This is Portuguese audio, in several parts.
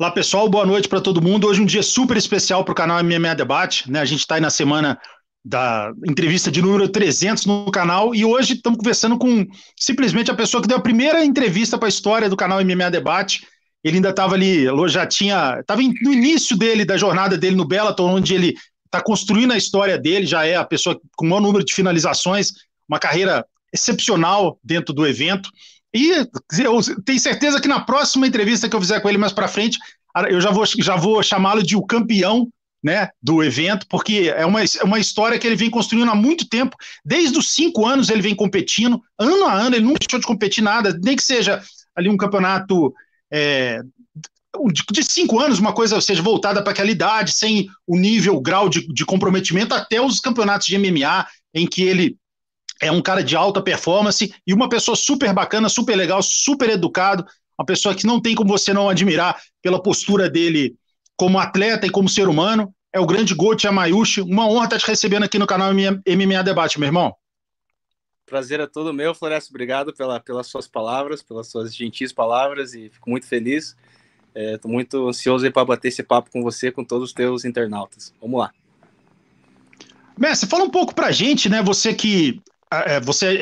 Olá, pessoal, boa noite para todo mundo. Hoje é um dia super especial para o canal MMA Debate, né? A gente está aí na semana da entrevista de número 300 no canal e hoje estamos conversando com simplesmente a pessoa que deu a primeira entrevista para a história do canal MMA Debate. Ele ainda estava ali, estava no início dele, da jornada dele no Bellator, onde ele está construindo a história dele, já é a pessoa com o maior número de finalizações, uma carreira excepcional dentro do evento. E eu tenho certeza que na próxima entrevista que eu fizer com ele mais para frente, eu já vou chamá-lo de o campeão, né, do evento, porque é uma história que ele vem construindo há muito tempo. Desde os 5 anos ele vem competindo, ano a ano, ele nunca deixou de competir nada, nem que seja ali um campeonato de 5 anos, uma coisa seja voltada para aquela idade, sem o nível, o grau de comprometimento, até os campeonatos de MMA, em que ele é um cara de alta performance e uma pessoa super bacana, super legal, super educado, uma pessoa que não tem como você não admirar pela postura dele como atleta e como ser humano. É o grande Gotti Amayushi. Uma honra estar te recebendo aqui no canal MMA Debate, meu irmão. Prazer é todo meu, Florescio. Obrigado pelas suas palavras, pelas suas gentis palavras e fico muito feliz. Estou muito ansioso para bater esse papo com você, com todos os teus internautas. Vamos lá. Mestre, fala um pouco pra gente, né? Você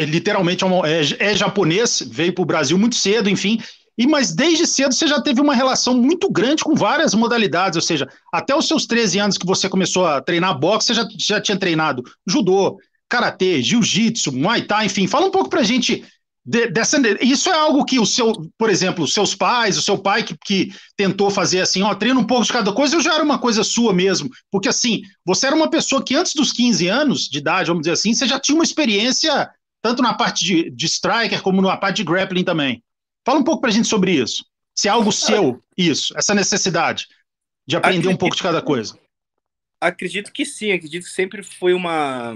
literalmente é japonês, veio para o Brasil muito cedo, enfim. Mas desde cedo você já teve uma relação muito grande com várias modalidades, ou seja, até os seus 13 anos que você começou a treinar boxe, você já tinha treinado judô, karatê, jiu-jitsu, muay thai, enfim. Fala um pouco pra gente dessa. Isso é algo que por exemplo, os seus pais, o seu pai que tentou fazer assim, ó, treina um pouco de cada coisa, ou já era uma coisa sua mesmo? Porque assim, você era uma pessoa que antes dos 15 anos de idade, vamos dizer assim, você já tinha uma experiência tanto na parte de striker como na parte de grappling também. Fala um pouco pra gente sobre isso. Se é algo seu, isso, essa necessidade de aprender um pouco Acredito, de cada coisa. acredito que sim, acredito que sempre foi uma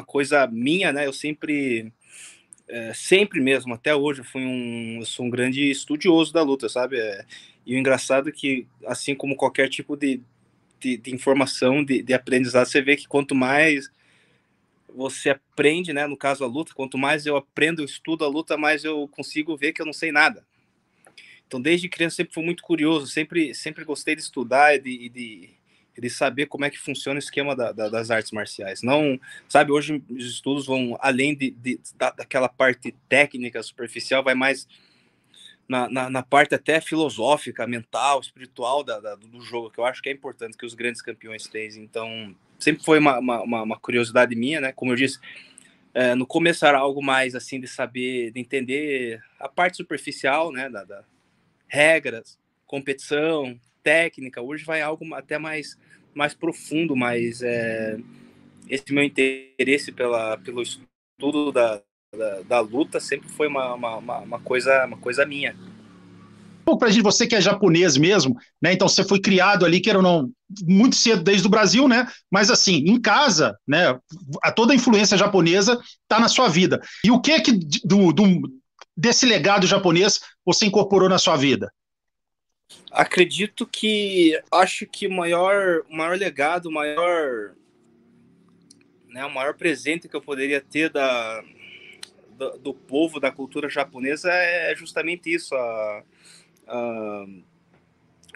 coisa minha, né? Eu sempre mesmo, até hoje, eu sou um grande estudioso da luta, sabe? E o engraçado é que, assim como qualquer tipo de informação, de aprendizado, você vê que quanto mais você aprende, né? No caso a luta, quanto mais eu aprendo, eu estudo a luta, mais eu consigo ver que eu não sei nada. Então, desde criança, sempre fui muito curioso, sempre gostei de estudar e de saber como é que funciona o esquema das artes marciais. Não, sabe, hoje os estudos vão além daquela parte técnica, superficial, vai mais na parte até filosófica, mental, espiritual do jogo, que eu acho que é importante que os grandes campeões têm. Então, sempre foi uma curiosidade minha, né? Como eu disse, no começo era algo mais assim de saber, de entender a parte superficial, né? Da regras, competição, técnica. Hoje vai algo até mais profundo, mas esse meu interesse pelo estudo da luta sempre foi uma coisa minha. Pouco pra gente, você que é japonês mesmo, né? Então você foi criado ali, queira ou não, muito cedo desde o Brasil, né? Mas assim, em casa, né? Toda a influência japonesa está na sua vida. E o que é que desse legado japonês você incorporou na sua vida? Acho que o maior legado, o maior presente que eu poderia ter do povo, da cultura japonesa é justamente isso, a,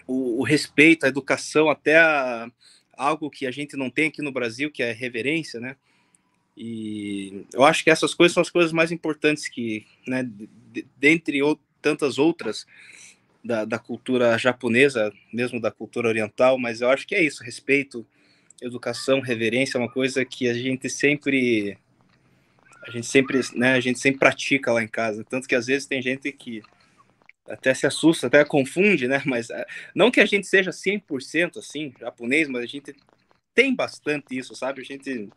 o respeito, a educação, até algo que a gente não tem aqui no Brasil, que é reverência, né? E eu acho que essas coisas são as coisas mais importantes que, né, dentre tantas outras da cultura japonesa, mesmo da cultura oriental, mas eu acho que é isso, respeito, educação, reverência, é uma coisa que a gente sempre pratica lá em casa, tanto que às vezes tem gente que até se assusta, até confunde, né? Mas não que a gente seja 100% assim, japonês, mas a gente tem bastante isso, sabe? A gente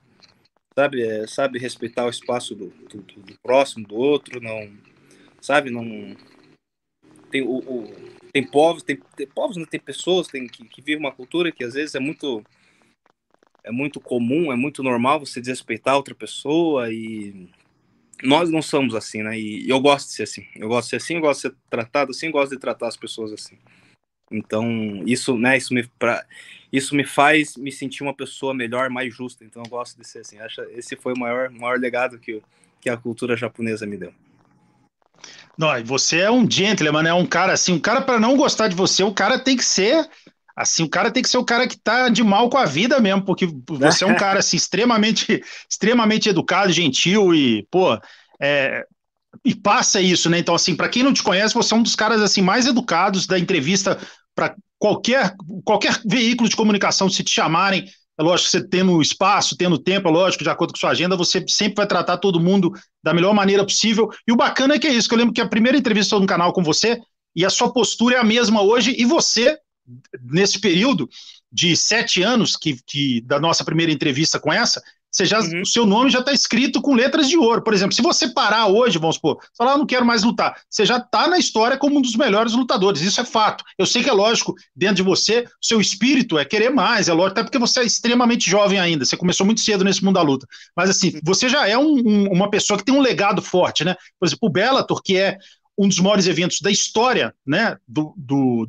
sabe respeitar o espaço do próximo, do outro, não, sabe? Não tem tem povos, tem povos, não tem pessoas, que vivem uma cultura que às vezes é muito comum, é muito normal você desrespeitar outra pessoa e nós não somos assim, né? E eu gosto de ser assim. Eu gosto de ser assim, eu gosto de ser tratado assim, eu gosto de tratar as pessoas assim. Então, isso, né, isso me faz me sentir uma pessoa melhor, mais justa. Então, eu gosto de ser assim. Acho esse foi o maior legado que a cultura japonesa me deu. Não, e você é um gentleman, né? Um cara assim, um cara para não gostar de você, o cara tem que ser assim, o cara tem que ser o cara que tá de mal com a vida mesmo, porque você é um cara assim extremamente educado, gentil e, pô, é, e passa isso, né? Então, assim, para quem não te conhece, você é um dos caras assim mais educados da entrevista para qualquer veículo de comunicação, se te chamarem, é lógico que você tendo espaço, tendo tempo, é lógico, de acordo com sua agenda, você sempre vai tratar todo mundo da melhor maneira possível. E o bacana é que é isso, que eu lembro que a primeira entrevista no canal com você, e a sua postura é a mesma hoje, e você, nesse período de 7 anos da nossa primeira entrevista com essa, o seu nome já está escrito com letras de ouro. Por exemplo, se você parar hoje, vamos supor, falar, não quero mais lutar, você já está na história como um dos melhores lutadores, isso é fato. Eu sei que é lógico, dentro de você, seu espírito é querer mais, é lógico, até porque você é extremamente jovem ainda, você começou muito cedo nesse mundo da luta. Mas assim, você já é uma pessoa que tem um legado forte, né? Por exemplo, o Bellator, que é um dos maiores eventos da história, né, do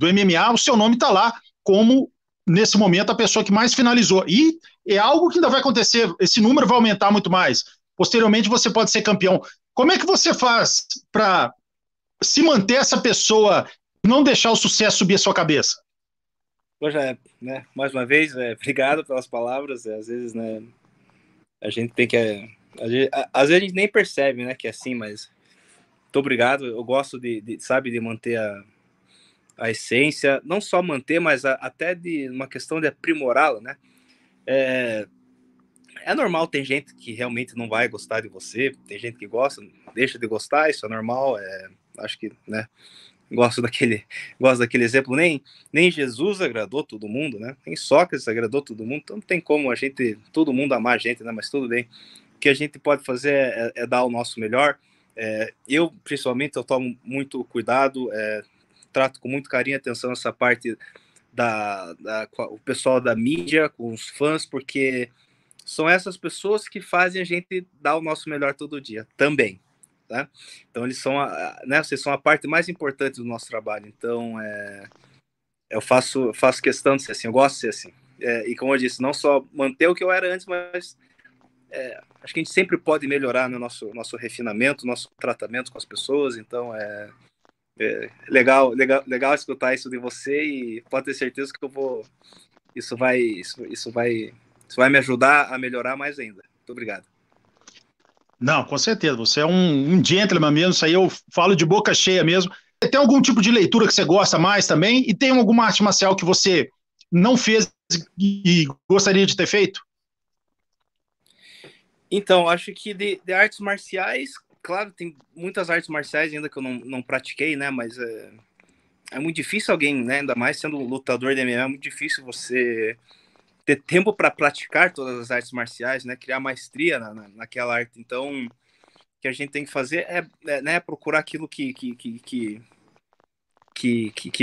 MMA, o seu nome está lá como, nesse momento, a pessoa que mais finalizou. E é algo que ainda vai acontecer, esse número vai aumentar muito mais. Posteriormente, você pode ser campeão. Como é que você faz para se manter essa pessoa, não deixar o sucesso subir a sua cabeça? Hoje, né, mais uma vez, obrigado pelas palavras. Às vezes, né, a gente tem que. Às vezes a gente nem percebe, né, que é assim, mas muito obrigado. Eu gosto sabe, de manter a essência, não só manter, mas até de uma questão de aprimorá-la, né? É normal, tem gente que realmente não vai gostar de você, tem gente que gosta, deixa de gostar, isso é normal. Acho que, né? Gosto daquele exemplo, nem Jesus agradou todo mundo, né? Nem Sócrates agradou todo mundo, então não tem como todo mundo amar a gente, né? Mas tudo bem. O que a gente pode fazer é dar o nosso melhor. Eu, principalmente, eu tomo muito cuidado, trato com muito carinho e atenção essa parte o pessoal da mídia, com os fãs, porque são essas pessoas que fazem a gente dar o nosso melhor todo dia, também. Tá? Então eles são vocês são a parte mais importante do nosso trabalho. Então eu faço questão de ser assim, eu gosto de ser assim. E como eu disse, não só manter o que eu era antes, mas acho que a gente sempre pode melhorar no nosso refinamento, nosso tratamento com as pessoas. Então legal escutar isso de você e pode ter certeza que isso vai me ajudar a melhorar mais ainda. Muito obrigado. Não, com certeza. Você é um gentleman mesmo, isso aí eu falo de boca cheia mesmo. Tem algum tipo de leitura que você gosta mais também? E tem alguma arte marcial que você não fez e gostaria de ter feito? Então, acho que de artes marciais, claro, tem muitas artes marciais ainda que eu não pratiquei, né? Mas é muito difícil alguém, né? Ainda mais sendo um lutador de MMA, é muito difícil você ter tempo para praticar todas as artes marciais, né? Criar maestria naquela arte. Então, o que a gente tem que fazer né, procurar aquilo que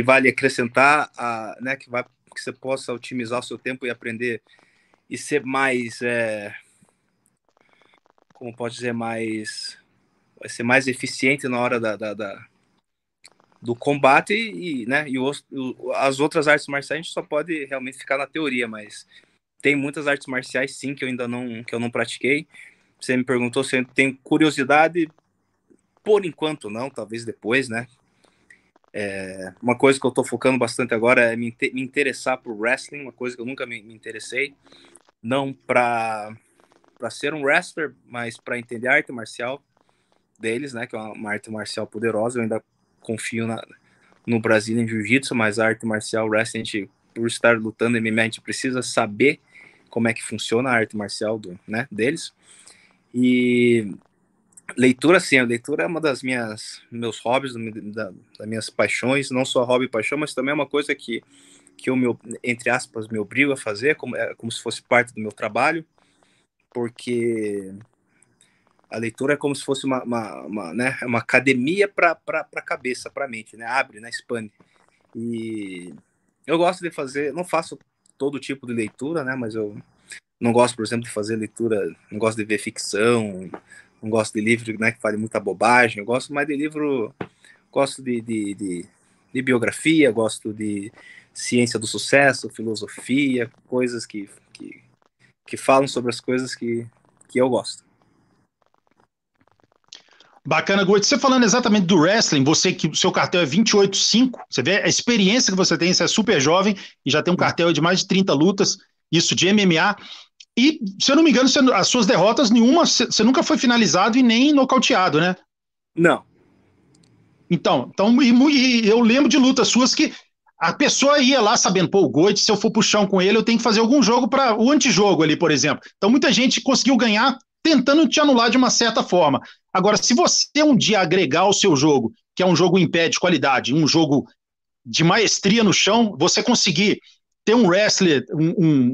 vale acrescentar, né? Que você possa otimizar o seu tempo e aprender e ser mais, como pode dizer, vai ser mais eficiente na hora do combate né, as outras artes marciais a gente só pode realmente ficar na teoria, mas tem muitas artes marciais sim que eu não pratiquei. Você me perguntou se eu tenho curiosidade, por enquanto não, talvez depois, né? Uma coisa que eu tô focando bastante agora é me interessar por wrestling, uma coisa que eu nunca me interessei, não para ser um wrestler, mas para entender a arte marcial deles, né, que é uma arte marcial poderosa. Eu ainda confio no Brazilian Jiu-Jitsu, mas a arte marcial wrestling, por estar lutando MMA, a gente precisa saber como é que funciona a arte marcial né, deles. E leitura, sim, a leitura é uma das meus hobbies, das minhas paixões, não só hobby e paixão, mas também é uma coisa que eu, entre aspas, me obrigo a fazer, como se fosse parte do meu trabalho, porque a leitura é como se fosse né, uma academia para a cabeça, para a mente, né? Abre, né? Expande. E eu gosto de fazer, não faço todo tipo de leitura, né? Mas eu não gosto, por exemplo, de fazer leitura, não gosto de ver ficção, não gosto de livro, né, que fale muita bobagem. Eu gosto mais de livro, gosto de biografia, gosto de ciência do sucesso, filosofia, coisas que falam sobre as coisas que eu gosto. Bacana, Goito. Você falando exatamente do wrestling, você que o seu cartel é 28,5, você vê a experiência que você tem, você é super jovem e já tem um cartel de mais de 30 lutas, isso de MMA. E, se eu não me engano, as suas derrotas, nenhuma, você nunca foi finalizado e nem nocauteado, né? Não. Então e eu lembro de lutas suas que a pessoa ia lá sabendo, pô, o Goit, se eu for pro chão com ele, eu tenho que fazer algum jogo para o antijogo ali, por exemplo. Então muita gente conseguiu ganhar tentando te anular de uma certa forma. Agora, se você um dia agregar ao seu jogo, que é um jogo em pé de qualidade, um jogo de maestria no chão, você conseguir ter um wrestler,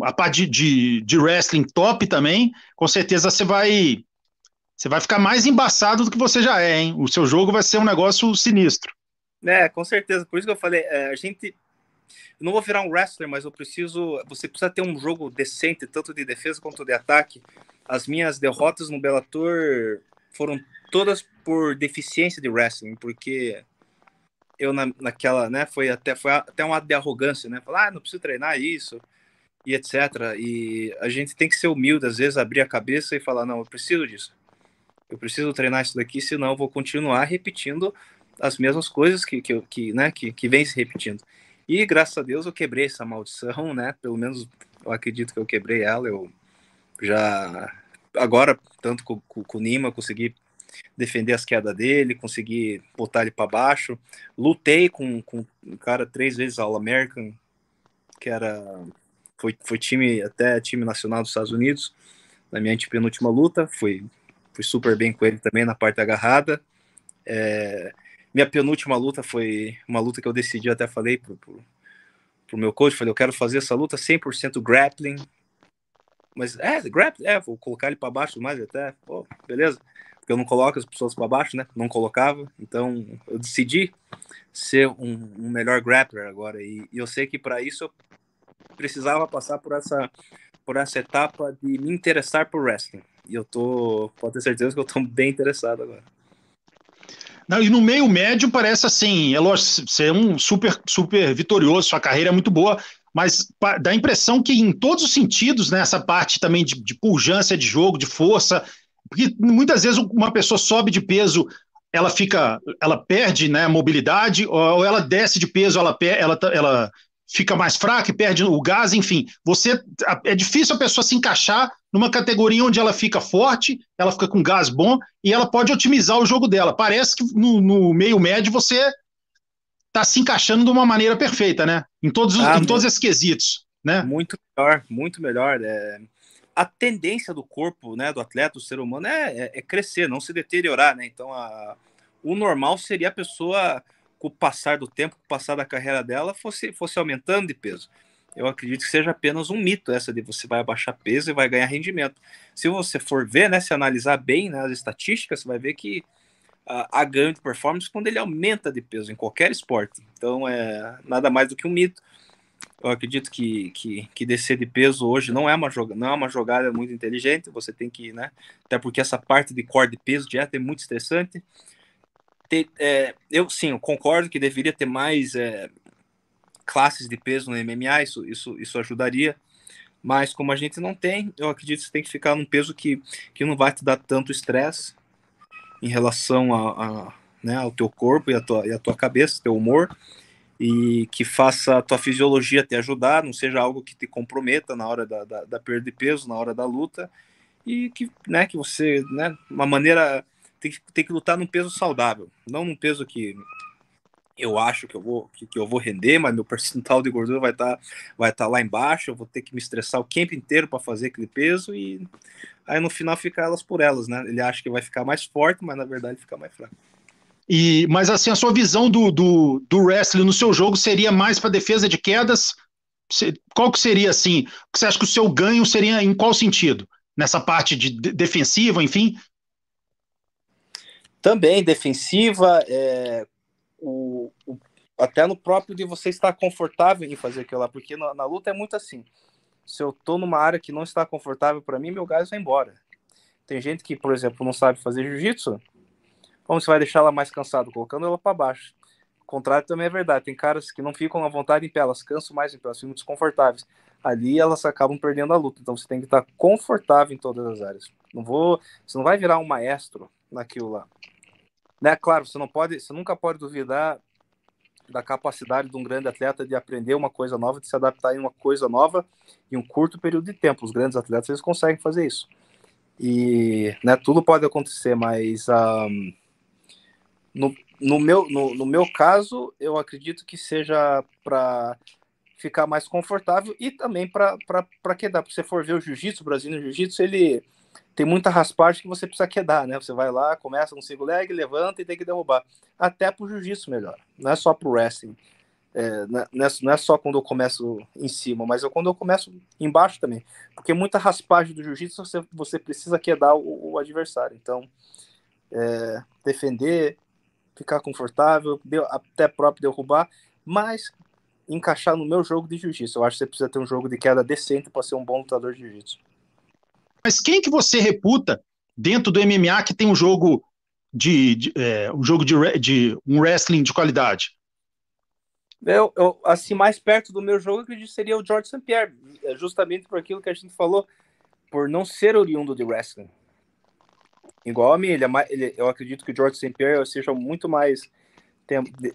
a parte de wrestling top também, com certeza você vai ficar mais embaçado do que você já é, hein? O seu jogo vai ser um negócio sinistro. Com certeza. Por isso que eu falei, a gente. Eu não vou virar um wrestler, mas eu preciso. Você precisa ter um jogo decente, tanto de defesa quanto de ataque. As minhas derrotas no Bellator foram todas por deficiência de wrestling, porque eu naquela, né, foi até um ato de arrogância, né? Falar, não preciso treinar isso e etc. E a gente tem que ser humilde, às vezes abrir a cabeça e falar, não, eu preciso disso. Eu preciso treinar isso daqui, senão eu vou continuar repetindo as mesmas coisas que vem se repetindo. E graças a Deus eu quebrei essa maldição, né? Pelo menos eu acredito que eu quebrei ela. Eu já agora, tanto com o Nima, consegui defender as quedas dele, consegui botar ele para baixo. Lutei com um cara 3 vezes All-American, que foi time nacional dos Estados Unidos. Na minha antepenúltima luta, fui super bem com ele também na parte agarrada. Minha penúltima luta foi uma luta que eu decidi, até falei pro meu coach, falei, eu quero fazer essa luta 100% grappling, mas grappling, vou colocar ele para baixo mais até, pô, beleza, porque eu não coloco as pessoas para baixo, né, não colocava, então eu decidi ser um melhor grappler agora, e eu sei que para isso eu precisava passar por essa etapa de me interessar por wrestling, e pode ter certeza que eu tô bem interessado agora. Não, e no meio médio parece assim, é lógico, você é um super, super vitorioso, sua carreira é muito boa, mas dá a impressão que em todos os sentidos, né, essa parte também de pujança de jogo, de força, porque muitas vezes uma pessoa sobe de peso, ela perde, né, mobilidade, ou ela desce de peso, ela fica mais fraca e perde o gás, enfim. É difícil a pessoa se encaixar numa categoria onde ela fica forte, ela fica com gás bom e ela pode otimizar o jogo dela. Parece que no meio médio você está se encaixando de uma maneira perfeita, né? Em todos esses quesitos, né? Muito melhor, muito melhor. A tendência do corpo, né, do atleta, do ser humano, é crescer, não se deteriorar, né? Então, o normal seria a pessoa, com o passar do tempo, com o passar da carreira dela, fosse aumentando de peso. Eu acredito que seja apenas um mito essa de você vai abaixar peso e vai ganhar rendimento. Se você for ver, né, se analisar bem, né, as estatísticas, você vai ver que há ganho de performance quando ele aumenta de peso em qualquer esporte. Então, é nada mais do que um mito. Eu acredito que descer de peso hoje não é uma jogada muito inteligente. Você tem que, né? Até porque essa parte de core de peso dieta é muito estressante. Eu concordo que deveria ter mais classes de peso no MMA, isso ajudaria. Mas como a gente não tem, eu acredito que você tem que ficar num peso que não vai te dar tanto estresse em relação né, ao teu corpo e a tua cabeça, teu humor, e que faça a tua fisiologia te ajudar, não seja algo que te comprometa na hora da perda de peso, na hora da luta, e que você, né, uma maneira, tem que lutar num peso saudável, não num peso que eu acho que eu vou render, mas meu percentual de gordura vai tá lá embaixo, eu vou ter que me estressar o campo inteiro para fazer aquele peso, e aí no final fica elas por elas, né? Ele acha que vai ficar mais forte, mas na verdade fica mais fraco. Mas assim, a sua visão do wrestling no seu jogo seria mais para defesa de quedas? Qual que seria assim? Você acha que o seu ganho seria em qual sentido? Nessa parte de defensiva, enfim? Também defensiva, até no próprio de você estar confortável em fazer aquilo lá, porque na luta é muito assim. Se eu tô numa área que não está confortável para mim, meu gás vai embora. Tem gente que, por exemplo, não sabe fazer jiu-jitsu, como você vai deixar ela mais cansada? Colocando ela para baixo. O contrário também é verdade. Tem caras que não ficam à vontade em pé, elas cansam mais em pé, elas ficam desconfortáveis. Ali elas acabam perdendo a luta. Então você tem que estar confortável em todas as áreas. Você não vai virar um maestro naquilo lá. né? Claro, você nunca pode duvidar da capacidade de um grande atleta de aprender uma coisa nova, de se adaptar em uma coisa nova em um curto período de tempo. Os grandes atletas, eles conseguem fazer isso. E, né, tudo pode acontecer, mas no meu caso, eu acredito que seja para ficar mais confortável e também para quedar. Se você for ver o jiu-jitsu, o brasileiro jiu-jitsu, ele tem muita raspagem que você precisa quedar, né? Você vai lá, começa com single leg, levanta e tem que derrubar. Até pro jiu-jitsu melhor, não é só pro wrestling. Não é só quando eu começo em cima, mas quando eu começo embaixo também. Porque muita raspagem do jiu-jitsu você precisa quedar o adversário. Então, defender, ficar confortável, até próprio derrubar, mas encaixar no meu jogo de jiu-jitsu. Eu acho que você precisa ter um jogo de queda decente para ser um bom lutador de jiu-jitsu. Mas quem que você reputa dentro do MMA que tem um jogo de um wrestling de qualidade? Assim, mais perto do meu jogo, eu acredito que seria o George St. Pierre, justamente por aquilo que a gente falou, por não ser oriundo de wrestling. Igual a mim, eu acredito que o George St. Pierre seja muito mais,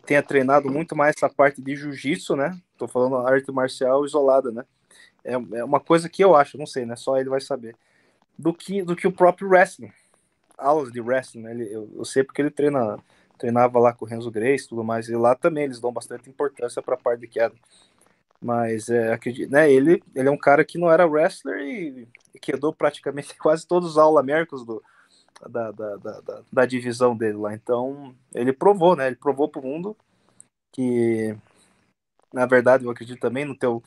tenha treinado muito mais essa parte de jiu-jitsu, né? Tô falando arte marcial isolada, né? É uma coisa que eu acho, não sei, né? Só ele vai saber. Do que o próprio wrestling. Aulas de wrestling, né? Eu sei porque ele treinava lá com o Renzo Gracie e tudo mais, e lá também eles dão bastante importância para a parte de queda. Mas acredito, né, ele é um cara que não era wrestler e quedou praticamente quase todos os All-Americans da divisão dele lá. Então, ele provou, né? Ele provou pro mundo que, na verdade, eu acredito também no teu.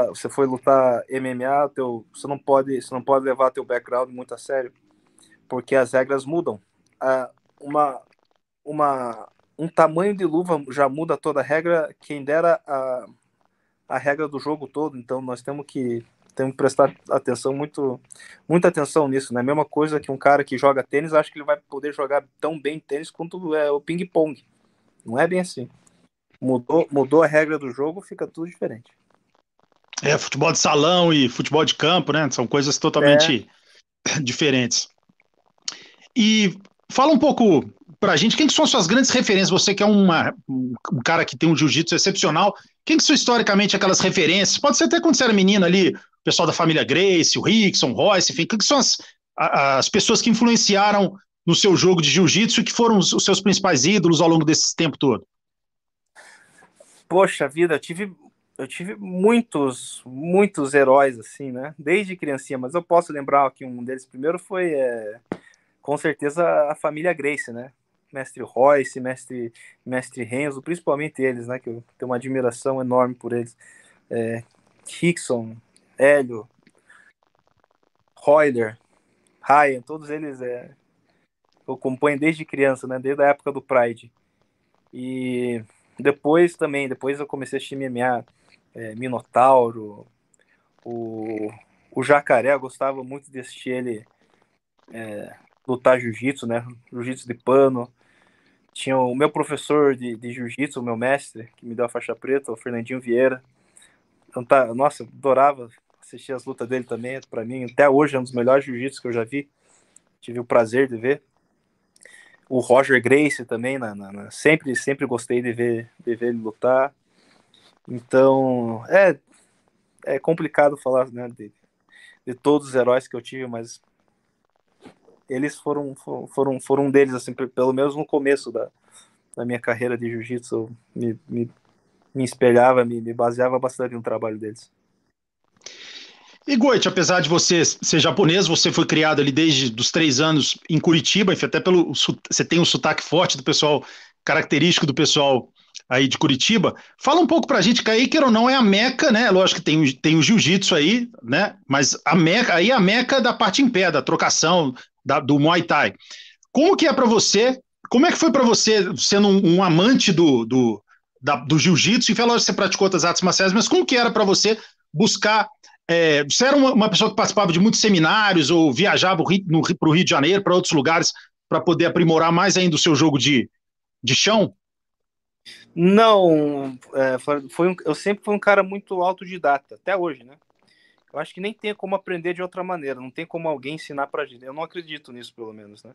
Você foi lutar MMA, você não pode levar teu background muito a sério, porque as regras mudam. Ah, uma, um tamanho de luva já muda toda a regra, quem dera a regra do jogo todo. Então nós temos que prestar atenção, muita atenção nisso, né? Mesma coisa que um cara que joga tênis, acha que ele vai poder jogar tão bem tênis quanto o ping-pong. Não é bem assim. Mudou a regra do jogo, fica tudo diferente. Futebol de salão e futebol de campo, né? São coisas É, totalmente diferentes. E fala um pouco pra gente, quem que são as suas grandes referências? Você que é um cara que tem um jiu-jitsu excepcional, quem que são historicamente aquelas referências? Pode ser até quando você era menino ali, o pessoal da família Gracie, o Rickson, o Royce, enfim, quem que são as pessoas que influenciaram no seu jogo de jiu-jitsu e que foram os seus principais ídolos ao longo desse tempo todo? poxa vida, eu tive muitos heróis, assim, né? Desde criancinha, mas eu posso lembrar que um deles primeiro foi, com certeza, a família Gracie, né? Mestre Royce, mestre Renzo, principalmente eles, né? Que eu tenho uma admiração enorme por eles. Rickson, Hélio, Royler, Ryan, todos eles eu acompanho desde criança, né? Desde a época do Pride. E depois eu comecei a assistir MMA, Minotauro, o, o Jacaré, eu gostava muito de assistir ele lutar jiu-jitsu, né? Jiu-jitsu de pano. Tinha o meu professor de jiu-jitsu, o meu mestre, que me deu a faixa preta, o Fernandinho Vieira. Então, nossa, eu adorava assistir as lutas dele também. Para mim, até hoje, é um dos melhores jiu-jitsu que eu já vi. Tive o prazer de ver. O Roger Gracie também, sempre gostei de ver ele lutar. Então, é complicado falar, né, de todos os heróis que eu tive, mas eles foram um deles, assim, pelo menos no começo da minha carreira de jiu-jitsu, me espelhava, me baseava bastante no trabalho deles. E Goit, apesar de você ser japonês, você foi criado ali desde os 3 anos em Curitiba, enfim, até você tem um sotaque forte do pessoal, característico do pessoal aí de Curitiba. Fala um pouco pra gente, que aí, queira ou não, é a meca, né? Lógico que tem o jiu-jitsu aí, né? Mas a meca, aí é a meca da parte em pé, da trocação, do Muay Thai. Como que é para você? Como é que foi para você, sendo um amante do jiu-jitsu, e lógico que você praticou outras artes marciais, mas como que era para você buscar você era uma pessoa que participava de muitos seminários ou viajava para o Rio de Janeiro, para outros lugares, para poder aprimorar mais ainda o seu jogo de chão? Não, eu sempre fui um cara muito autodidata, até hoje, né? Eu acho que nem tem como aprender de outra maneira, não tem como alguém ensinar pra gente. Eu não acredito nisso, pelo menos, né?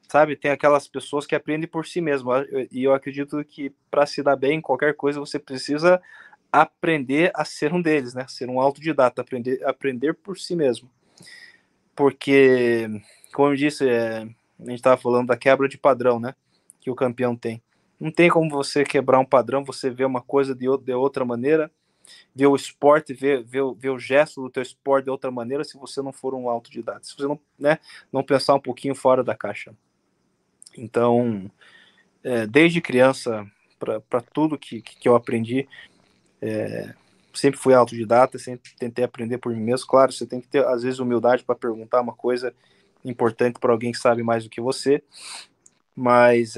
sabe, tem aquelas pessoas que aprendem por si mesmo, e eu acredito que para se dar bem em qualquer coisa, você precisa aprender a ser um deles, né? Ser um autodidata, aprender por si mesmo. Porque, como eu disse, a gente estava falando da quebra de padrão, né? Que o campeão tem. Não tem como você quebrar um padrão, você vê uma coisa de outra maneira, ver o esporte, ver o gesto do teu esporte de outra maneira, se você não for um autodidata, se você não, né, não pensar um pouquinho fora da caixa. Então, desde criança, para tudo que eu aprendi, sempre fui autodidata, sempre tentei aprender por mim mesmo. Claro, você tem que ter, às vezes, humildade para perguntar uma coisa importante para alguém que sabe mais do que você, mas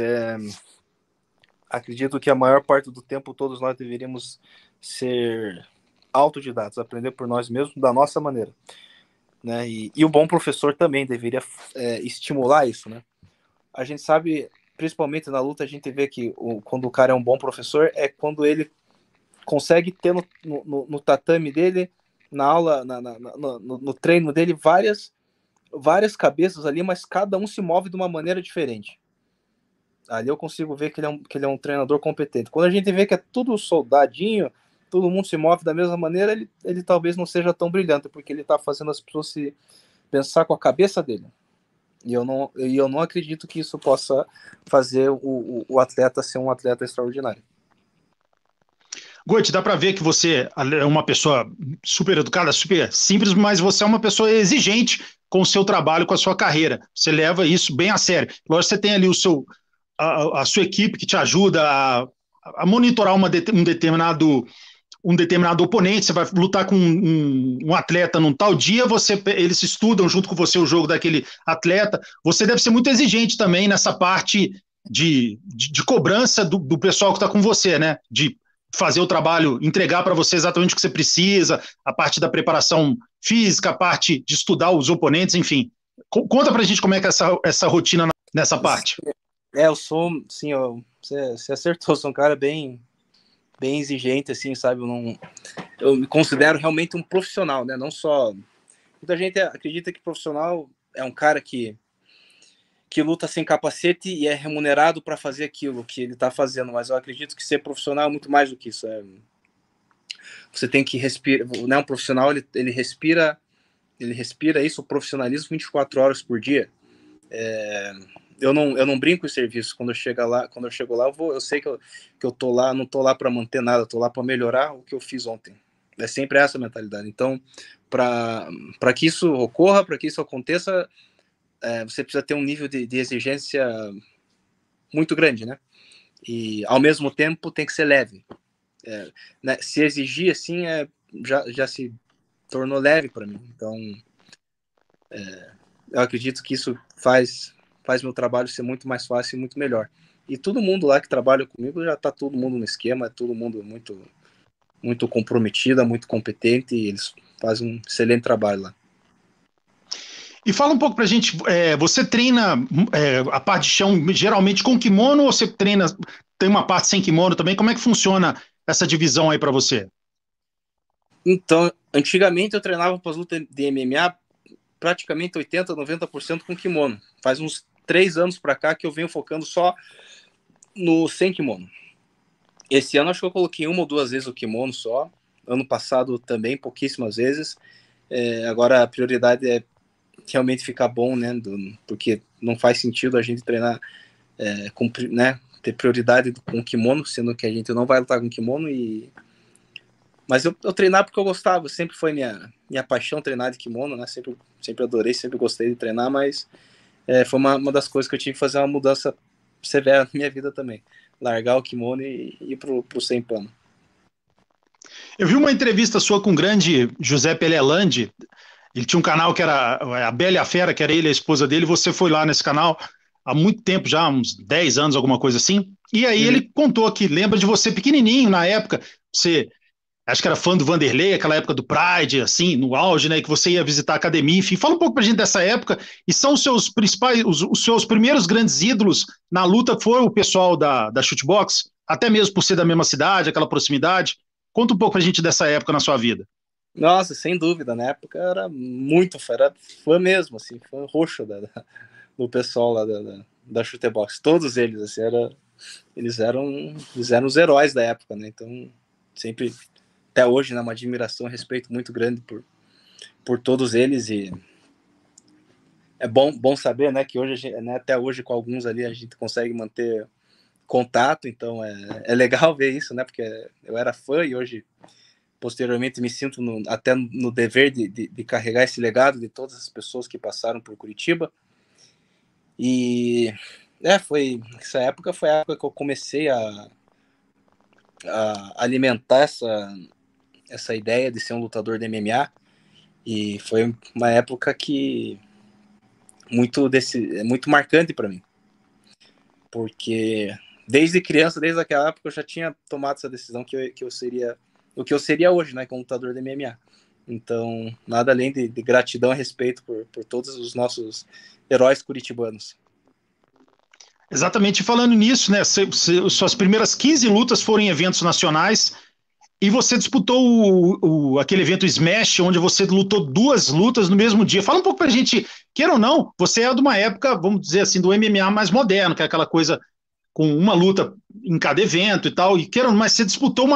acredito que a maior parte do tempo todos nós deveríamos ser autodidatos, aprender por nós mesmos da nossa maneira, né? E o bom professor também deveria estimular isso, né? A gente sabe, principalmente na luta, a gente vê que quando o cara é um bom professor é quando ele consegue ter no tatame dele, na aula, no treino dele, várias cabeças ali, mas cada um se move de uma maneira diferente. Ali eu consigo ver que ele é um treinador competente. Quando a gente vê que é tudo soldadinho, todo mundo se move da mesma maneira, ele talvez não seja tão brilhante, porque ele está fazendo as pessoas se pensar com a cabeça dele. E eu não acredito que isso possa fazer o atleta ser um atleta extraordinário. Goethe, dá para ver que você é uma pessoa super educada, super simples, mas você é uma pessoa exigente com o seu trabalho, com a sua carreira. Você leva isso bem a sério. Lógico, você tem ali a sua equipe que te ajuda a monitorar um determinado oponente, você vai lutar com um atleta num tal dia, eles estudam junto com você o jogo daquele atleta. Você deve ser muito exigente também nessa parte de cobrança do pessoal que está com você, né? De fazer o trabalho, entregar para você exatamente o que você precisa, a parte da preparação física, a parte de estudar os oponentes, enfim. Conta para a gente como é que é essa rotina nessa parte. Eu sou, sim, você acertou, sou um cara bem exigente, assim, sabe? Eu me considero realmente um profissional, né? Não só... Muita gente acredita que profissional é um cara que luta sem capacete e é remunerado para fazer aquilo que ele está fazendo, mas eu acredito que ser profissional é muito mais do que isso. Você tem que respirar, né? Um profissional, ele respira isso, o profissionalismo 24 horas por dia. Eu não brinco em serviço. Quando eu chego lá, eu sei que eu tô lá, não tô lá para manter nada, tô lá para melhorar o que eu fiz ontem. É sempre essa mentalidade. Então, para que isso ocorra, para que isso aconteça, você precisa ter um nível de exigência muito grande, né? E ao mesmo tempo tem que ser leve. Né? Se exigir assim, já se tornou leve para mim. Então, eu acredito que isso faz meu trabalho ser muito mais fácil e muito melhor. E todo mundo lá que trabalha comigo já está todo mundo no esquema, todo mundo muito comprometido, muito competente, e eles fazem um excelente trabalho lá. E fala um pouco pra gente, você treina a parte de chão geralmente com kimono ou você tem uma parte sem kimono também? Como é que funciona essa divisão aí para você? Então, antigamente eu treinava para as lutas de MMA praticamente 80%, 90% com kimono. Faz uns 3 anos para cá que eu venho focando só no sem kimono. Esse ano acho que eu coloquei 1 ou 2 vezes o kimono só. Ano passado também, pouquíssimas vezes. Agora a prioridade é realmente ficar bom, né? Porque não faz sentido a gente treinar né? Ter prioridade com kimono, sendo que a gente não vai lutar com kimono. Mas eu treinava porque eu gostava, sempre foi minha paixão treinar de kimono, né? Sempre adorei, sempre gostei de treinar, mas foi uma das coisas que eu tive que fazer uma mudança severa na minha vida também. Largar o kimono e ir pro sem pano. Eu vi uma entrevista sua com o grande José Pelelandi. Ele tinha um canal que era a Bela e a Fera, que era ele, a esposa dele. Você foi lá nesse canal há muito tempo, já uns 10 anos, alguma coisa assim. E aí ele contou que lembra de você pequenininho na época. Você acho que era fã do Vanderlei, aquela época do Pride, assim, no auge, né? Que você ia visitar a academia, enfim. Fala um pouco pra gente dessa época. E são os seus principais, os seus primeiros grandes ídolos na luta foi o pessoal da Shootbox, até mesmo por ser da mesma cidade, aquela proximidade. Conta um pouco pra gente dessa época na sua vida. Nossa, sem dúvida, na época era muito fã, era fã mesmo, assim, fã roxo do pessoal lá da Shooter Box. Todos eles, assim, eles eram os heróis da época, né? Então, sempre, até hoje, né, uma admiração, um respeito muito grande por todos eles. E é bom saber, né, que hoje, né, até hoje, com alguns ali, a gente consegue manter contato. Então, é legal ver isso, né? Porque eu era fã e hoje, posteriormente, me sinto até no dever de carregar esse legado de todas as pessoas que passaram por Curitiba. E essa época foi a época que eu comecei a alimentar essa ideia de ser um lutador de MMA. E foi uma época que muito marcante para mim, porque desde criança, desde aquela época, eu já tinha tomado essa decisão que eu seria o que eu seria hoje, né, como lutador de MMA. Então, nada além de gratidão e respeito por todos os nossos heróis curitibanos. Exatamente, falando nisso, né? Suas primeiras 15 lutas foram em eventos nacionais e você disputou aquele evento Smash, onde você lutou 2 lutas no mesmo dia. Fala um pouco pra gente, queira ou não, você é de uma época, vamos dizer assim, do MMA mais moderno, que é aquela coisa com uma luta em cada evento e tal, e queira, mas você disputou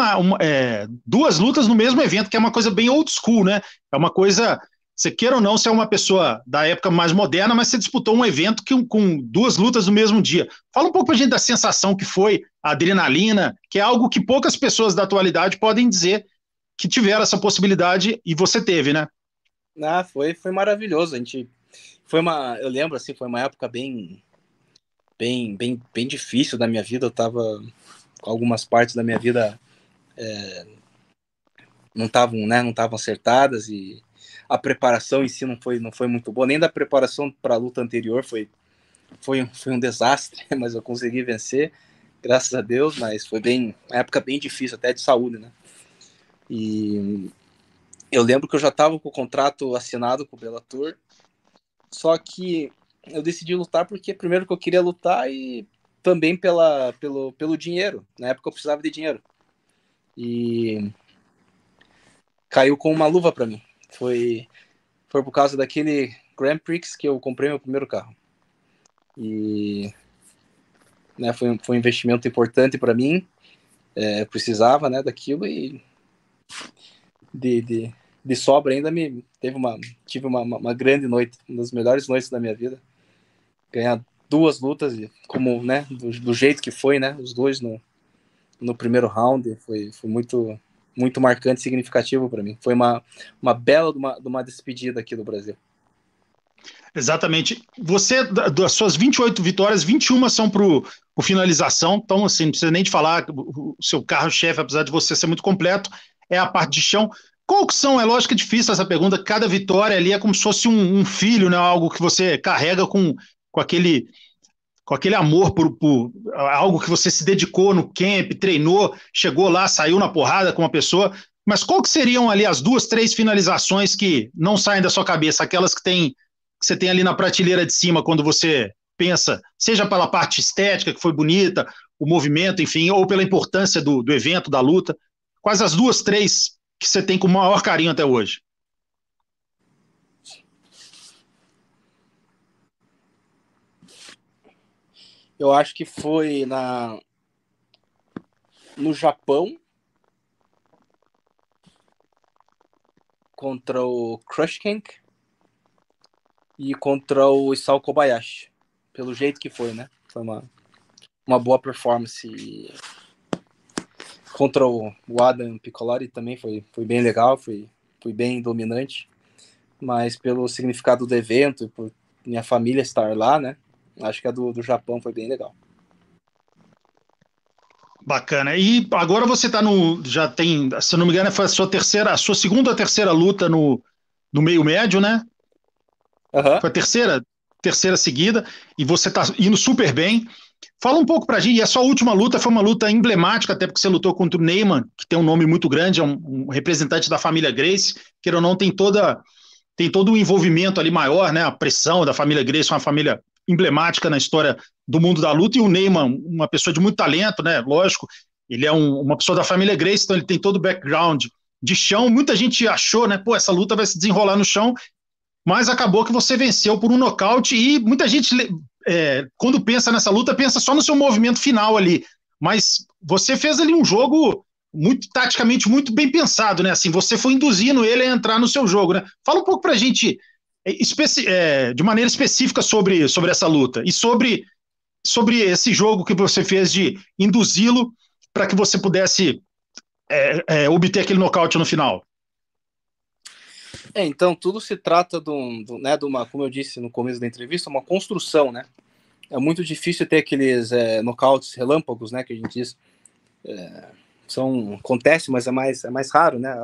2 lutas no mesmo evento, que é uma coisa bem old school, né? É uma coisa, você queira ou não, você é uma pessoa da época mais moderna, mas você disputou um evento com 2 lutas no mesmo dia. Fala um pouco pra gente da sensação que foi, a adrenalina, que é algo que poucas pessoas da atualidade podem dizer que tiveram essa possibilidade e você teve, né? Foi maravilhoso. Eu lembro, assim, foi uma época bem difícil da minha vida. Eu tava com algumas partes da minha vida não estavam acertadas, e a preparação em si não foi muito boa, nem da preparação para a luta anterior foi um desastre, mas eu consegui vencer, graças a Deus. Mas foi uma época bem difícil, até de saúde, né? E eu lembro que eu já estava com o contrato assinado com o Bellator, só que eu decidi lutar porque primeiro que eu queria lutar e também pelo dinheiro. Na época eu precisava de dinheiro. E caiu com uma luva para mim. Foi por causa daquele Grand Prix que eu comprei meu primeiro carro. E né, foi um investimento importante para mim. Eu precisava, né, daquilo, e de sobra ainda tive uma grande noite, uma das melhores noites da minha vida. Ganhar 2 lutas, como, né, do jeito que foi, né, os 2 no primeiro round, foi muito, muito marcante e significativo para mim. Foi uma bela de uma despedida aqui do Brasil. Exatamente. Você, das suas 28 vitórias, 21 são para o finalização, então assim, não precisa nem de falar, o seu carro-chefe, apesar de você ser muito completo, é a parte de chão. Qual que são, é lógico que é difícil essa pergunta, cada vitória ali é como se fosse um filho, né, algo que você carrega com aquele amor por algo que você se dedicou no camp, treinou, chegou lá, saiu na porrada com uma pessoa, mas qual que seriam ali as 2, 3 finalizações que não saem da sua cabeça, aquelas que você tem ali na prateleira de cima quando você pensa, seja pela parte estética, que foi bonita, o movimento, enfim, ou pela importância do evento, da luta? Quais as 2, 3 que você tem com o maior carinho até hoje? Eu acho que foi no Japão, contra o Crush Tank e contra o Isao Kobayashi, pelo jeito que foi, né? Foi uma boa performance. Contra o Adam Piccolotti também foi bem legal, foi bem dominante, mas pelo significado do evento, por minha família estar lá, né? Acho que a do Japão foi bem legal. Bacana. E agora você está já tem, se não me engano, foi a sua segunda ou terceira luta no meio médio, né? Uhum. Foi a terceira seguida, e você está indo super bem. Fala um pouco pra gente, e a sua última luta foi uma luta emblemática, até porque você lutou contra o Neyman, que tem um nome muito grande, é um representante da família Gracie, queira ou não, tem todo um envolvimento ali maior, né? A pressão da família Gracie, uma família emblemática na história do mundo da luta, e o Neyman, uma pessoa de muito talento, né? Lógico, ele é uma pessoa da família Gracie, então ele tem todo o background de chão. Muita gente achou, né? Pô, essa luta vai se desenrolar no chão, mas acabou que você venceu por um nocaute, e muita gente quando pensa nessa luta, pensa só no seu movimento final ali. Mas você fez ali um jogo muito taticamente muito bem pensado, né? Assim, você foi induzindo ele a entrar no seu jogo, né? Fala um pouco pra gente de maneira específica sobre essa luta e sobre esse jogo que você fez de induzi-lo para que você pudesse obter aquele nocaute no final. Então, tudo se trata de uma, como eu disse no começo da entrevista, uma construção, né? É muito difícil ter aqueles nocautes relâmpagos, né? Que a gente diz. Acontece, mas é mais raro, né?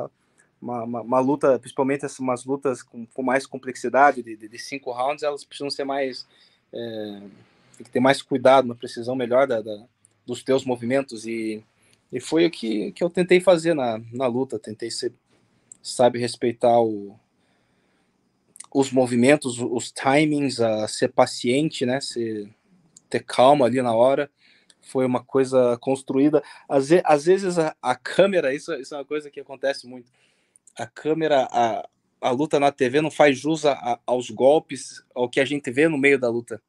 Uma luta, principalmente umas lutas com mais complexidade, de 5 rounds, elas precisam ser mais. Tem que ter mais cuidado, uma precisão melhor dos teus movimentos. E foi o que eu tentei fazer na luta. Tentei sabe respeitar os movimentos, os timings, ser paciente, né? Ter calma ali na hora. Foi uma coisa construída. Às vezes a câmera, isso é uma coisa que acontece muito. A câmera, a luta na TV não faz jus aos golpes, ao que a gente vê no meio da luta.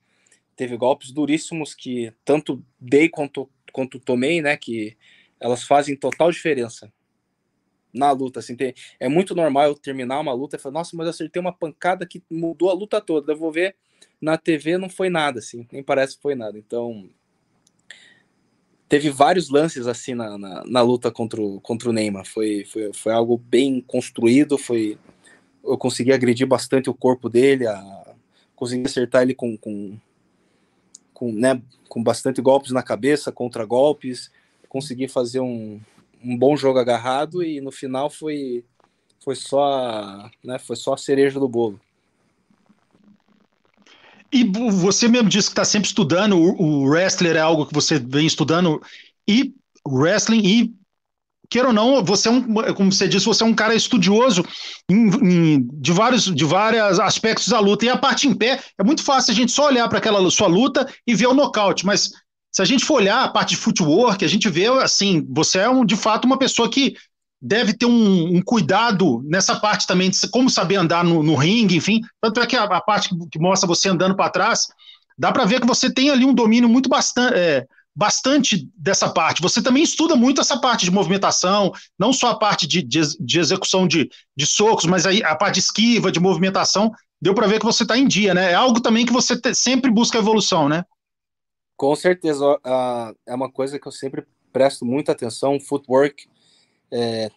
Teve golpes duríssimos que tanto dei quanto tomei, né? Que elas fazem total diferença na luta. Assim, é muito normal eu terminar uma luta e falar, nossa, mas eu acertei uma pancada que mudou a luta toda. Eu vou ver na TV, não foi nada, assim, nem parece que foi nada. Então, teve vários lances assim na luta contra o Neymar. Foi algo bem construído. Eu consegui agredir bastante o corpo dele, consegui acertar ele com bastante golpes na cabeça, contra-golpes. Consegui fazer um bom jogo agarrado e no final foi só a cereja do bolo. E você mesmo disse que está sempre estudando, o wrestler é algo que você vem estudando, e wrestling, e queira ou não, você como você disse, você é um cara estudioso de vários aspectos da luta. E a parte em pé, é muito fácil a gente só olhar para aquela sua luta e ver o nocaute, mas se a gente for olhar a parte de footwork, a gente vê, assim, você é de fato uma pessoa que deve ter um cuidado nessa parte também, de como saber andar no ringue, enfim. Tanto é que a parte que mostra você andando para trás, dá para ver que você tem ali um domínio muito bastante dessa parte. Você também estuda muito essa parte de movimentação, não só a parte de execução de socos, mas aí a parte de esquiva, de movimentação. Deu para ver que você está em dia, né? É algo também que você sempre busca evolução, né? Com certeza, é uma coisa que eu sempre presto muita atenção, footwork,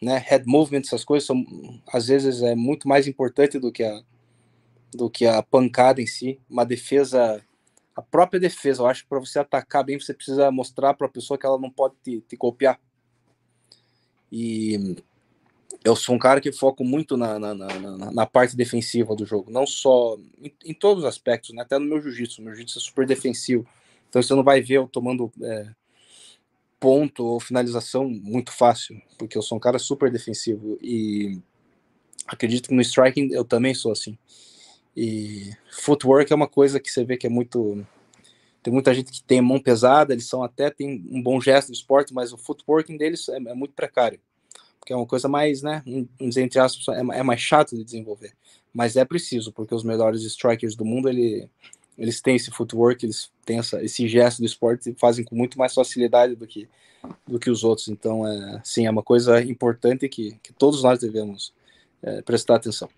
né, head movement, essas coisas são, às vezes, muito mais importante do que a pancada em si. Uma defesa, a própria defesa, eu acho que para você atacar bem, você precisa mostrar para a pessoa que ela não pode te golpear. E eu sou um cara que foco muito na parte defensiva do jogo, não só em todos os aspectos, né, até no meu jiu-jitsu. Meu jiu-jitsu é super defensivo, então você não vai ver eu tomando ponto ou finalização muito fácil, porque eu sou um cara super defensivo e acredito que no striking eu também sou assim. E footwork é uma coisa que você vê que é muito... Tem muita gente que tem mão pesada, eles tem um bom gesto de esporte, mas o footworking deles é muito precário, porque é uma coisa mais, né, entre aspas, é mais chato de desenvolver, mas é preciso, porque os melhores strikers do mundo, eles têm esse footwork, eles têm esse gesto do esporte e fazem com muito mais facilidade do que os outros. Então, sim, é uma coisa importante que todos nós devemos prestar atenção.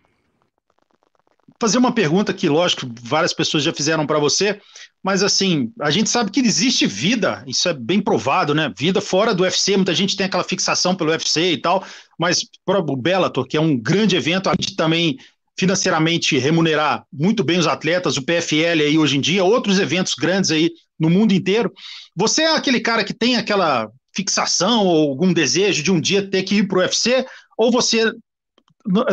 Fazer uma pergunta que, lógico, várias pessoas já fizeram para você, mas assim, a gente sabe que existe vida, isso é bem provado, né? Vida fora do UFC, muita gente tem aquela fixação pelo UFC e tal, mas para o Bellator, que é um grande evento, a gente também financeiramente remunerar muito bem os atletas, o PFL aí hoje em dia, outros eventos grandes aí no mundo inteiro. Você é aquele cara que tem aquela fixação ou algum desejo de um dia ter que ir para o UFC, ou você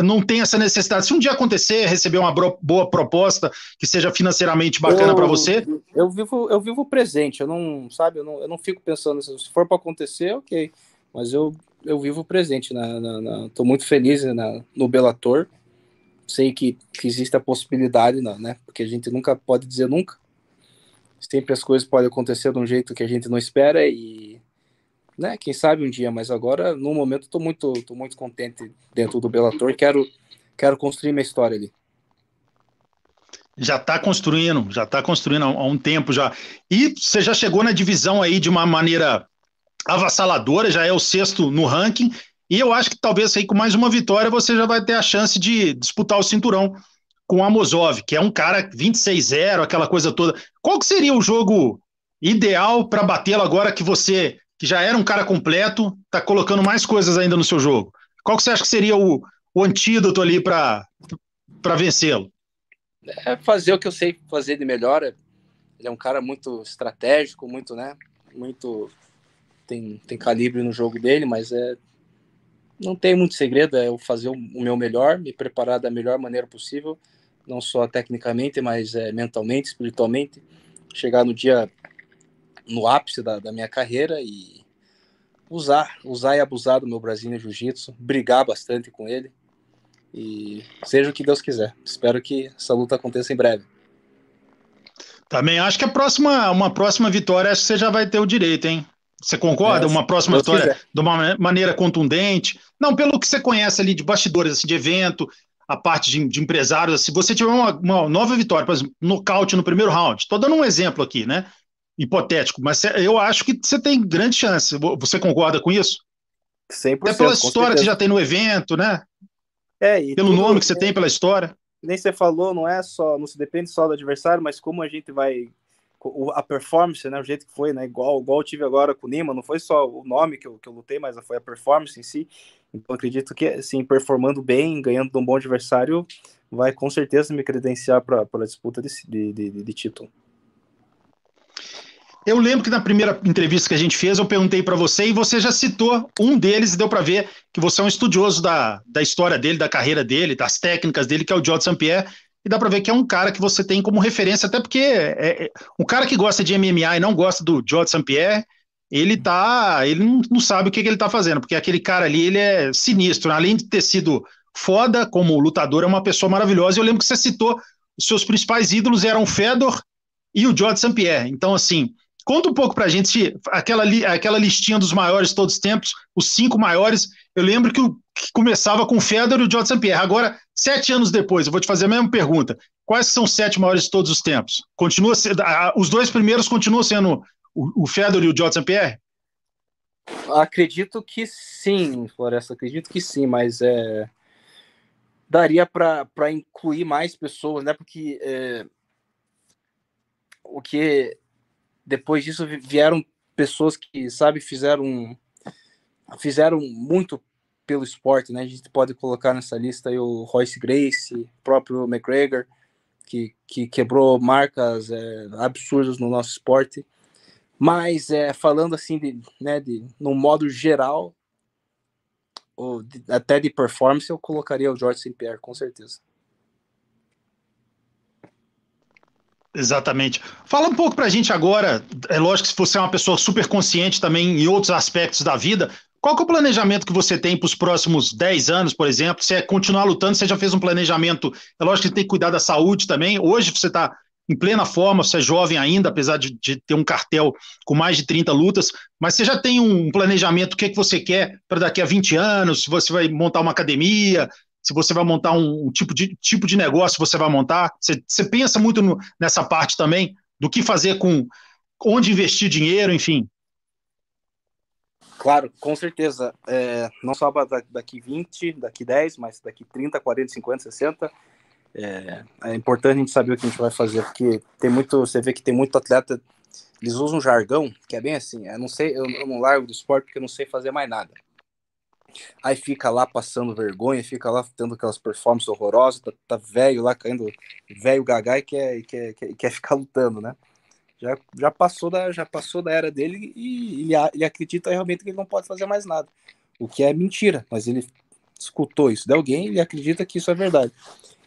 não tem essa necessidade? Se um dia acontecer, receber uma boa proposta que seja financeiramente bacana para você? Eu vivo o presente, eu não fico pensando, se for para acontecer, ok, mas eu vivo o presente, tô muito feliz no Bellator, sei que existe a possibilidade, né, porque a gente nunca pode dizer nunca, sempre as coisas podem acontecer de um jeito que a gente não espera e, né, quem sabe um dia, mas agora, no momento, tô muito contente dentro do Bellator e quero construir minha história ali. Já está construindo há um tempo já. E você já chegou na divisão aí de uma maneira avassaladora, já é o sexto no ranking, e eu acho que talvez aí com mais uma vitória você já vai ter a chance de disputar o cinturão com o Amosov, que é um cara 26-0, aquela coisa toda. Qual que seria o jogo ideal para batê-lo agora que você, que já era um cara completo, está colocando mais coisas ainda no seu jogo? Qual que você acha que seria o antídoto ali para vencê-lo? É fazer o que eu sei fazer de melhor. Ele é um cara muito estratégico, muito, né? Muito tem calibre no jogo dele, mas não tem muito segredo. É eu fazer o meu melhor, me preparar da melhor maneira possível, não só tecnicamente, mas mentalmente, espiritualmente. Chegar no ápice da minha carreira e usar e abusar do meu Brazilian Jiu-Jitsu, brigar bastante com ele e seja o que Deus quiser. Espero que essa luta aconteça em breve. Também acho que uma próxima vitória, acho que você já vai ter o direito, hein? Você concorda? Uma próxima Deus vitória quiser. de uma maneira contundente? Não, pelo que você conhece ali de bastidores, assim, de evento, a parte de empresários, se você tiver uma nova vitória, por exemplo, nocaute no primeiro round, estou dando um exemplo aqui, né? Hipotético, mas eu acho que você tem grande chance. Você concorda com isso? Até pela 100%, com história que você certeza. já tem no evento, né? E Pelo tudo, nome que você tem, pela história. nem você falou, não se depende só do adversário, mas como a gente vai a performance, né, o jeito que foi, né, igual eu tive agora com o Nima, não foi só o nome que eu lutei, mas foi a performance em si. Então acredito que, assim, performando bem, ganhando de um bom adversário, vai com certeza me credenciar para a disputa de título. Eu lembro que na primeira entrevista que a gente fez, eu perguntei para você e você já citou um deles e deu para ver que você é um estudioso da história dele, da carreira dele, das técnicas dele, que é o Georges St-Pierre, e dá para ver que é um cara que você tem como referência, até porque um cara que gosta de MMA e não gosta do Georges St-Pierre, ele não sabe o que ele tá fazendo, porque aquele cara ali, ele é sinistro, além de ter sido foda como lutador, é uma pessoa maravilhosa. Eu lembro que você citou os seus principais ídolos eram o Fedor e o Georges St-Pierre. Então, assim, conta um pouco pra gente aquela listinha dos maiores de todos os tempos, os 5 maiores. Eu lembro que começava com o Fedor e o Georges St-Pierre. Agora, 7 anos depois, eu vou te fazer a mesma pergunta. Quais são os 7 maiores de todos os tempos? Os 2 primeiros continuam sendo o Fedor e o Georges St-Pierre? Acredito que sim, Floresta, acredito que sim, mas daria para incluir mais pessoas, né? Porque o que depois disso vieram pessoas que, sabe, fizeram muito pelo esporte, né? A gente pode colocar nessa lista aí o Royce Gracie, o próprio McGregor, que quebrou marcas absurdas no nosso esporte. Mas falando assim, no modo geral, até de performance, eu colocaria o Georges St-Pierre, com certeza. Exatamente. Fala um pouco pra gente agora, é lógico que se você é uma pessoa super consciente também em outros aspectos da vida, qual que é o planejamento que você tem para os próximos 10 anos, por exemplo? Se é continuar lutando, você já fez um planejamento, é lógico que tem que cuidar da saúde também, hoje você está em plena forma, você é jovem ainda, apesar de ter um cartel com mais de 30 lutas, mas você já tem um planejamento, o que você quer para daqui a 20 anos, se você vai montar uma academia, se você vai montar um tipo de negócio você vai montar? Você pensa muito nessa parte também, do que fazer com onde investir dinheiro, enfim. Claro, com certeza. Não só daqui 20, daqui 10, mas daqui 30, 40, 50, 60. É importante a gente saber o que a gente vai fazer, porque você vê que tem muito atleta, eles usam um jargão, que é bem assim, eu não largo do esporte porque eu não sei fazer mais nada. Aí fica lá passando vergonha, fica lá tendo aquelas performances horrorosas, tá velho lá caindo, velho gaga e quer ficar lutando, né? Já passou da era dele e ele acredita realmente que ele não pode fazer mais nada. O que é mentira, mas ele escutou isso de alguém e ele acredita que isso é verdade.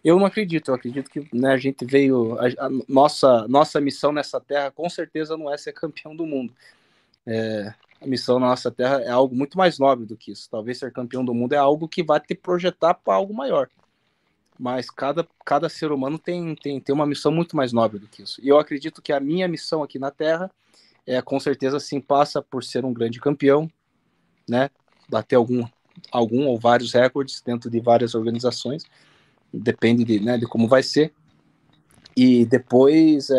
Eu não acredito, eu acredito que, né, a gente veio. A nossa missão nessa terra com certeza não é ser campeão do mundo. A missão na nossa terra é algo muito mais nobre do que isso. Talvez ser campeão do mundo é algo que vai te projetar para algo maior. Mas cada ser humano tem uma missão muito mais nobre do que isso. E eu acredito que a minha missão aqui na Terra com certeza, sim, passa por ser um grande campeão, né? Bater algum ou vários recordes dentro de várias organizações. Depende de como vai ser. E depois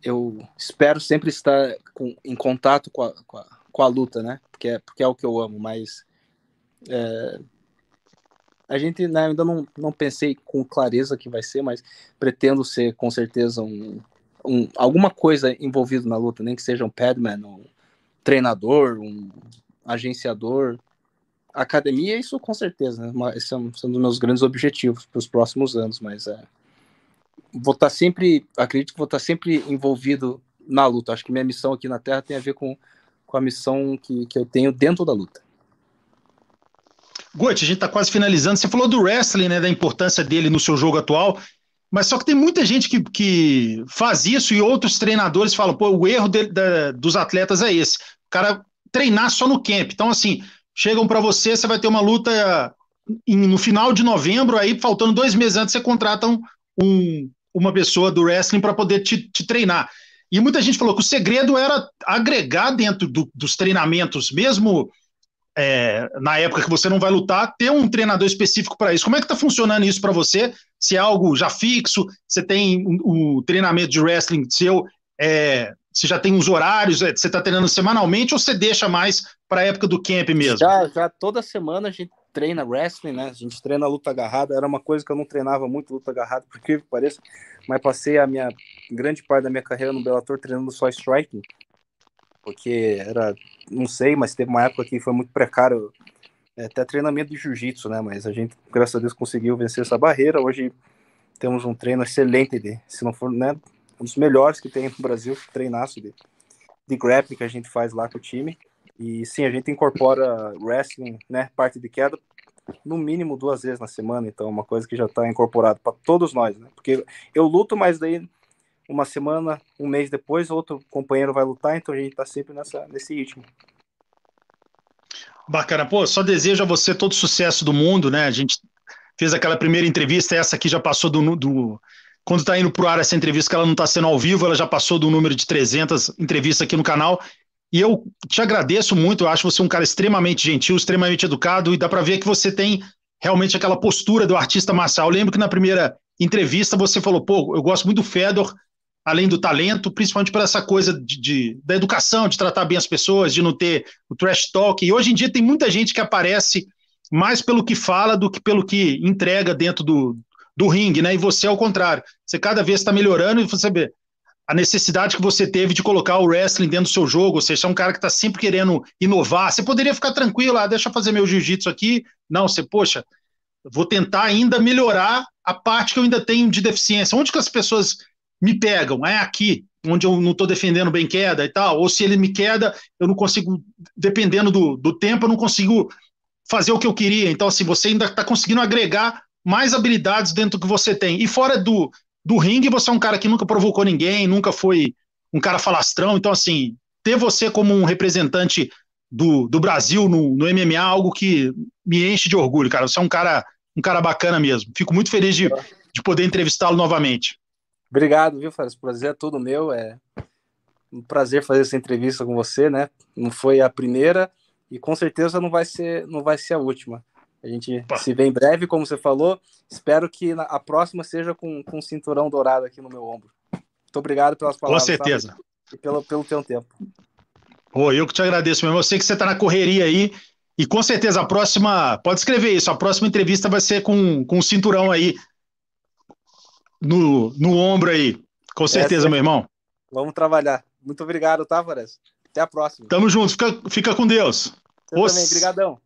eu espero sempre estar em contato com a luta, né? Porque é o que eu amo, mas a gente, né, ainda não pensei com clareza que vai ser, mas pretendo ser com certeza alguma coisa envolvido na luta, nem que seja um padman, um treinador, um agenciador, academia, isso com certeza, né? Esse é um dos meus grandes objetivos para os próximos anos, mas vou estar sempre, acredito que vou estar sempre envolvido na luta. Acho que minha missão aqui na Terra tem a ver com a missão que eu tenho dentro da luta. Gotti, a gente está quase finalizando. Você falou do wrestling, né, da importância dele no seu jogo atual, mas só que tem muita gente que faz isso e outros treinadores falam, pô, o erro dos atletas é esse, o cara treinar só no camp. Então, assim, chegam para você vai ter uma luta no final de novembro, aí faltando 2 meses antes, você contrata uma pessoa do wrestling para poder te treinar. E muita gente falou que o segredo era agregar dentro dos treinamentos, mesmo na época que você não vai lutar, ter um treinador específico para isso. Como é que está funcionando isso para você? Se é algo já fixo, você tem o treinamento de wrestling seu, você já tem uns horários, você está treinando semanalmente ou você deixa mais para a época do camp mesmo? Já toda semana a gente treina wrestling, né? A gente treina luta agarrada. Era uma coisa que eu não treinava muito, luta agarrada, por incrível que pareça, mas passei a grande parte da minha carreira no Bellator treinando só striking, porque não sei, mas teve uma época que foi muito precário, até treinamento de jiu-jitsu, né? Mas a gente, graças a Deus, conseguiu vencer essa barreira. Hoje temos um treino excelente, se não for, né, um dos melhores que tem no Brasil, treinaço de grappling que a gente faz lá com o time. E sim, a gente incorpora wrestling, né, parte de queda, no mínimo 2 vezes na semana, então é uma coisa que já está incorporada para todos nós, né? Porque eu luto, mas daí uma semana, um mês depois, outro companheiro vai lutar, então a gente está sempre nesse ritmo. Bacana, pô, só desejo a você todo o sucesso do mundo, né? A gente fez aquela primeira entrevista, essa aqui já passou quando está indo pro ar essa entrevista, que ela não está sendo ao vivo, ela já passou do número de 300 entrevistas aqui no canal, e eu te agradeço muito, eu acho você um cara extremamente gentil, extremamente educado, e dá para ver que você tem realmente aquela postura do artista marcial. Eu lembro que na primeira entrevista você falou, pô, eu gosto muito do Fedor, além do talento, principalmente por essa coisa da educação, de tratar bem as pessoas, de não ter o trash talk. E hoje em dia tem muita gente que aparece mais pelo que fala do que pelo que entrega dentro do ringue, né? E você, ao contrário, você cada vez está melhorando e você vê a necessidade que você teve de colocar o wrestling dentro do seu jogo, ou seja, você é um cara que está sempre querendo inovar. Você poderia ficar tranquilo, deixa eu fazer meu jiu-jitsu aqui. Não, poxa, vou tentar ainda melhorar a parte que eu ainda tenho de deficiência. Onde que as pessoas me pegam? É aqui, onde eu não estou defendendo bem queda e tal, ou se ele me queda, eu não consigo, dependendo do tempo, eu não consigo fazer o que eu queria. Então, assim, você ainda está conseguindo agregar mais habilidades dentro do que você tem. E fora do ringue, você é um cara que nunca provocou ninguém, nunca foi um cara falastrão. Então, assim, ter você como um representante do Brasil no MMA é algo que me enche de orgulho, cara. Você é um cara bacana mesmo. Fico muito feliz de poder entrevistá-lo novamente. Obrigado, viu, Fábio? O prazer é todo meu. É um prazer fazer essa entrevista com você, né? Não foi a primeira e com certeza não vai ser a última. A gente se vê em breve, como você falou. Espero que a próxima seja com um cinturão dourado aqui no meu ombro. Muito obrigado pelas palavras. Com certeza. Tá? E pelo teu tempo. Eu que te agradeço mesmo. Eu sei que você está na correria aí e com certeza a próxima, pode escrever isso, a próxima entrevista vai ser com um cinturão aí no ombro aí. Com certeza, meu irmão. Vamos trabalhar. Muito obrigado, tá, Vares? Até a próxima. Tamo junto. Fica com Deus. Você também. Brigadão.